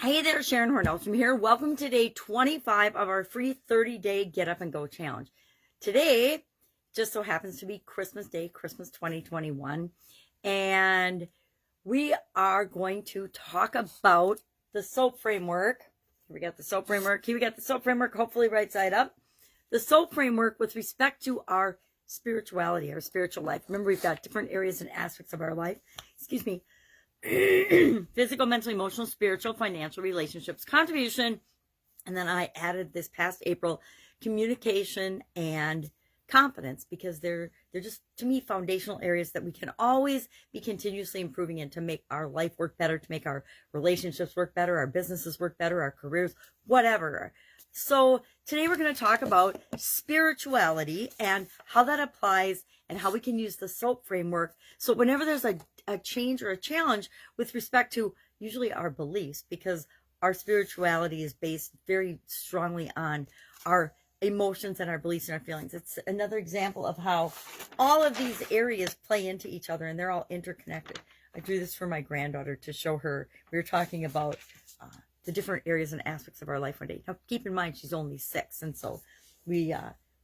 Hey there, Sharon Horne-Ellstrom here. Welcome to day 25 of our free 30-day Get Up and Go challenge. Today just so happens to be Christmas Day, Christmas 2021, and we are going to talk about the SOAP framework. Here we got the SOAP framework. Here we got the SOAP framework, hopefully right side up. The SOAP framework with respect to our spirituality, our spiritual life. Remember, we've got different areas and aspects of our life. Excuse me. Physical, mental, emotional, spiritual, financial, relationships, contribution, and then I added this past April communication and confidence, because they're just, to me, foundational areas that we can always be continuously improving in to make our life work better, to make our relationships work better, our businesses work better, our careers, whatever. So today we're going to talk about spirituality and how that applies and how we can use the SOAP framework. So whenever there's a change or a challenge with respect to usually our beliefs, because our spirituality is based very strongly on our emotions and our beliefs and our feelings. It's another example of how all of these areas play into each other and they're all interconnected. I drew this for my granddaughter to show her. We were talking about the different areas and aspects of our life one day. Now, keep in mind, she's only 6, and so we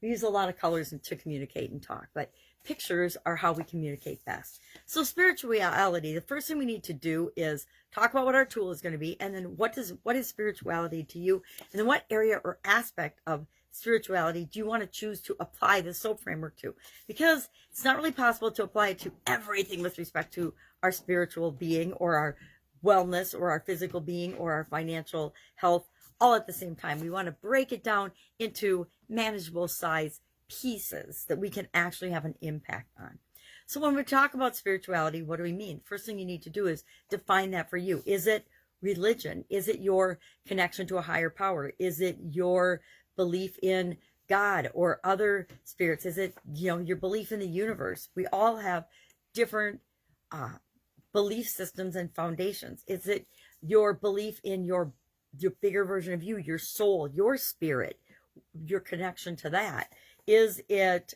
use a lot of colors to communicate and talk, but pictures are how we communicate best. So spirituality, the first thing we need to do is talk about what our tool is going to be, and then what is spirituality to you, and then what area or aspect of spirituality do you want to choose to apply the SOAP framework to? Because it's not really possible to apply it to everything with respect to our spiritual being or our wellness or our physical being or our financial health all at the same time. We want to break it down into manageable size pieces that we can actually have an impact on. So when we talk about spirituality, what do we mean? First thing you need to do is define that for you. Is it religion? Is it your connection to a higher power? Is it your belief in God or other spirits? Is it, your belief in the universe? We all have different belief systems and foundations. Is it your belief in your bigger version of you, your soul, your spirit, your connection to that? Is it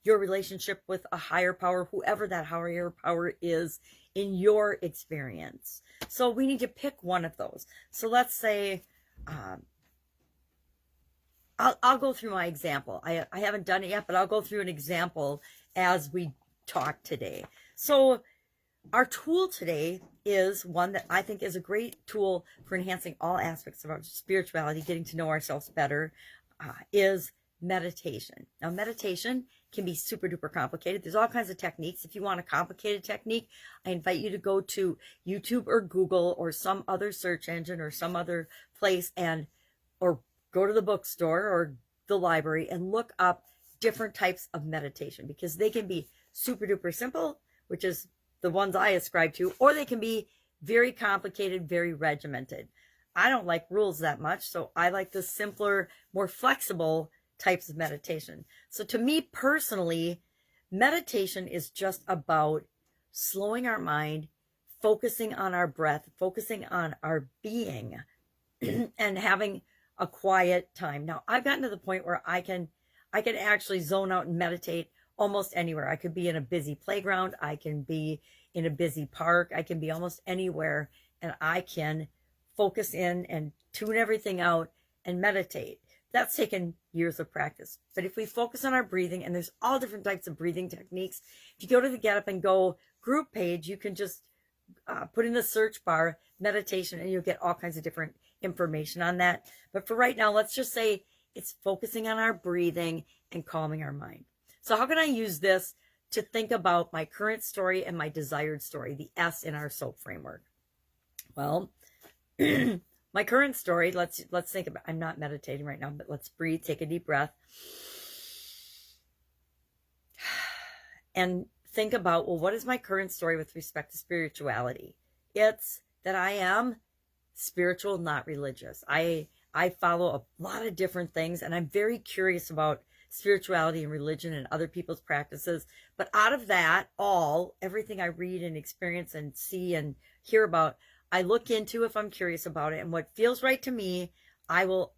your relationship with a higher power, whoever that higher power is in your experience? So we need to pick one of those. So let's say, I'll go through my example. I haven't done it yet, but I'll go through an example as we talk today. So our tool today is one that I think is a great tool for enhancing all aspects of our spirituality, getting to know ourselves better, is meditation. Now, meditation can be super duper complicated. There's all kinds of techniques. If you want a complicated technique, I invite you to go to YouTube or Google or some other search engine or some other place, or go to the bookstore or the library and look up different types of meditation, because they can be super duper simple, which is the ones I ascribe to, or they can be very complicated, very regimented. I don't like rules that much, so I like the simpler, more flexible types of meditation. So to me personally, meditation is just about slowing our mind, focusing on our breath, focusing on our being, and having a quiet time. Now, I've gotten to the point where I can actually zone out and meditate almost anywhere. I could be in a busy playground. I can be in a busy park. I can be almost anywhere, and I can focus in and tune everything out and meditate. That's taken years of practice. But if we focus on our breathing, and there's all different types of breathing techniques. If you go to the Get Up and Go group page, you can just put in the search bar meditation, and you'll get all kinds of different information on that. But for right now, let's just say it's focusing on our breathing and calming our mind. So how can I use this to think about my current story and my desired story, the S in our SOAP framework? Well, my current story, let's think about, I'm not meditating right now, but let's breathe, take a deep breath, and think about, well, what is my current story with respect to spirituality? It's that I am spiritual, not religious. I follow a lot of different things, and I'm very curious about spirituality and religion and other people's practices. But out of that, everything I read and experience and see and hear about, I look into if I'm curious about it, and what feels right to me, I will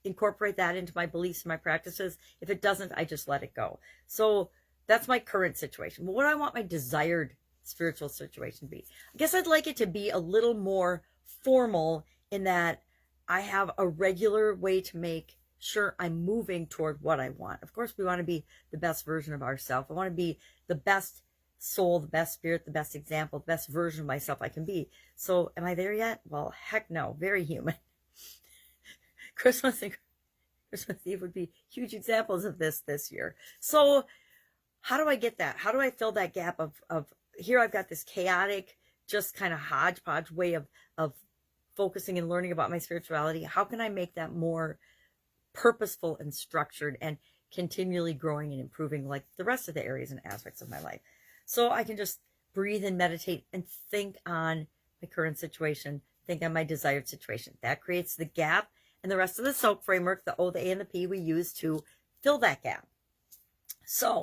incorporate that into my beliefs and my practices. If it doesn't, I just let it go. So that's my current situation. But what do I want my desired spiritual situation be? I guess I'd like it to be a little more formal in that I have a regular way to make sure I'm moving toward what I want. Of course, we want to be the best version of ourselves. I want to be the best soul, the best spirit, the best example, the best version of myself I can be. So am I there yet? Well, heck no, very human. Christmas and Christmas Eve would be huge examples of this year. So how do I get that? How do I fill that gap of here I've got this chaotic, just kind of hodgepodge way of focusing and learning about my spirituality. How can I make that more purposeful and structured and continually growing and improving like the rest of the areas and aspects of my life? So I can just breathe and meditate and think on my current situation, think on my desired situation. That creates the gap, and the rest of the SOAP framework, the O, the A, and the P, we use to fill that gap. So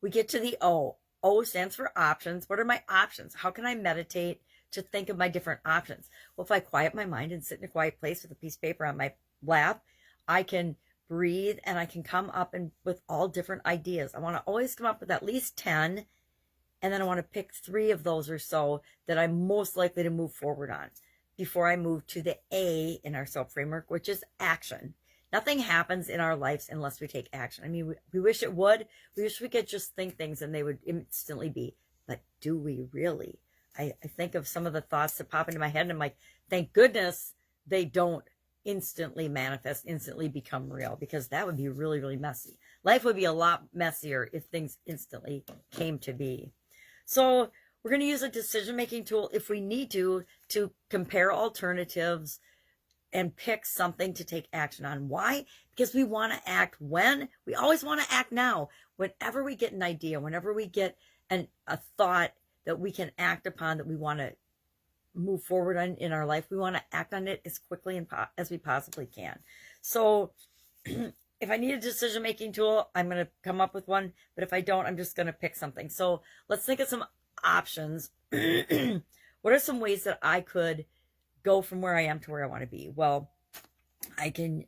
we get to the O. O stands for options. What are my options? How can I meditate to think of my different options? Well, if I quiet my mind and sit in a quiet place with a piece of paper on my lap, I can breathe and I can come up and with all different ideas. I want to always come up with at least 10, and then I want to pick 3 of those or so that I'm most likely to move forward on before I move to the A in our SOAP framework, which is action. Nothing happens in our lives unless we take action. I mean, we wish it would. We wish we could just think things and they would instantly be. But do we really? I think of some of the thoughts that pop into my head and I'm like, thank goodness they don't instantly manifest, instantly become real, because that would be really, really messy. Life would be a lot messier if things instantly came to be. So we're going to use a decision-making tool if we need to compare alternatives and pick something to take action on. Why? Because we want to act when? We always want to act now. Whenever we get an idea, whenever we get a thought that we can act upon, that we want to move forward on in our life, we want to act on it as quickly as we possibly can. So if I need a decision-making tool, I'm going to come up with one. But if I don't, I'm just going to pick something. So let's think of some options. What are some ways that I could go from where I am to where I want to be? Well, I can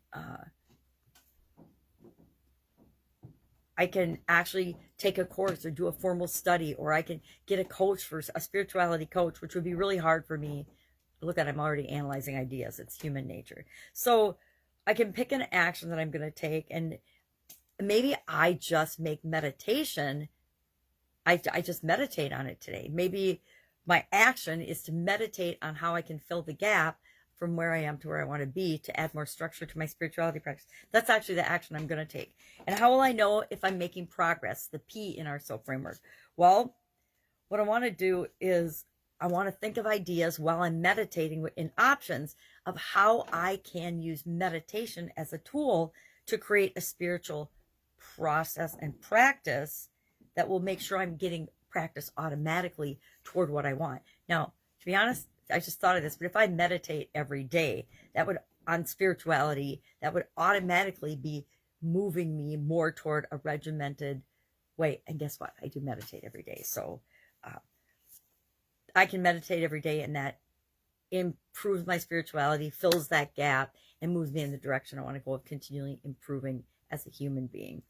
actually take a course or do a formal study, or I can get a coach, for a spirituality coach, which would be really hard for me. Look at, I'm already analyzing ideas. It's human nature. So I can pick an action that I'm going to take, and maybe I just make meditation. I just meditate on it today. Maybe my action is to meditate on how I can fill the gap from where I am to where I want to be, to add more structure to my spirituality practice. That's actually the action I'm going to take. And how will I know if I'm making progress? The P in our SOAP framework. Well, what I want to do is I want to think of ideas while I'm meditating in options of how I can use meditation as a tool to create a spiritual process and practice that will make sure I'm getting practice automatically toward what I want. Now, to be honest, I just thought of this, but if I meditate every day, that would, on spirituality, that would automatically be moving me more toward a regimented way. And guess what? I do meditate every day. So I can meditate every day, and that improves my spirituality, fills that gap, and moves me in the direction I want to go of continually improving as a human being.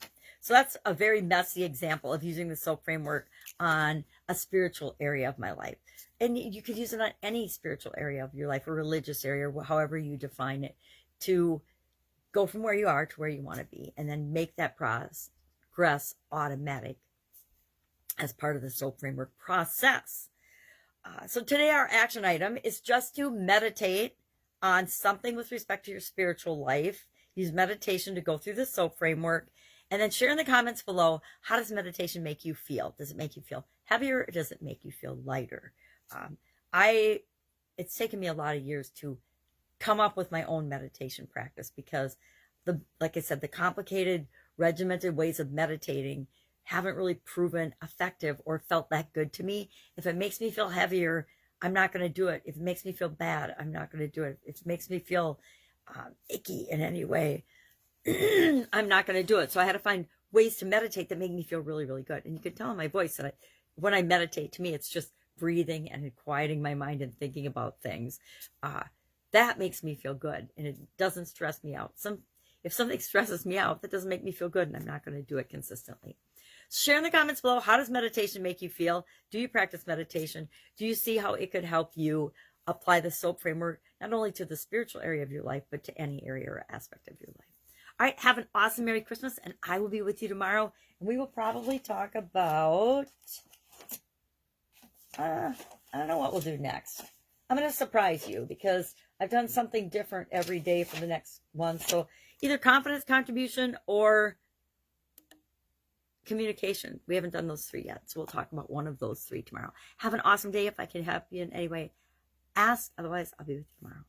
So that's a very messy example of using the SOAP framework on a spiritual area of my life. And you could use it on any spiritual area of your life, or religious area, or however you define it, to go from where you are to where you want to be, and then make that progress automatic as part of the SOAP framework process. So today our action item is just to meditate on something with respect to your spiritual life. Use meditation to go through the SOAP framework, and then share in the comments below, how does meditation make you feel? Does it make you feel heavier, or does it make you feel lighter? It's taken me a lot of years to come up with my own meditation practice, because like I said, the complicated, regimented ways of meditating haven't really proven effective or felt that good to me. If it makes me feel heavier, I'm not going to do it. If it makes me feel bad, I'm not going to do it. If it makes me feel icky in any way, I'm not going to do it. So I had to find ways to meditate that make me feel really, really good. And you can tell in my voice that when I meditate, to me, it's just breathing and quieting my mind and thinking about things. That makes me feel good, and it doesn't stress me out. If something stresses me out, that doesn't make me feel good, and I'm not going to do it consistently. Share in the comments below, how does meditation make you feel? Do you practice meditation? Do you see how it could help you apply the SOAP framework, not only to the spiritual area of your life, but to any area or aspect of your life? All right, have an awesome Merry Christmas, and I will be with you tomorrow, and we will probably talk about, I don't know what we'll do next. I'm going to surprise you because I've done something different every day for the next one. So either confidence, contribution, or communication. We haven't done those 3 yet, so we'll talk about one of those 3 tomorrow. Have an awesome day. If I can help you in any way, ask. Otherwise, I'll be with you tomorrow.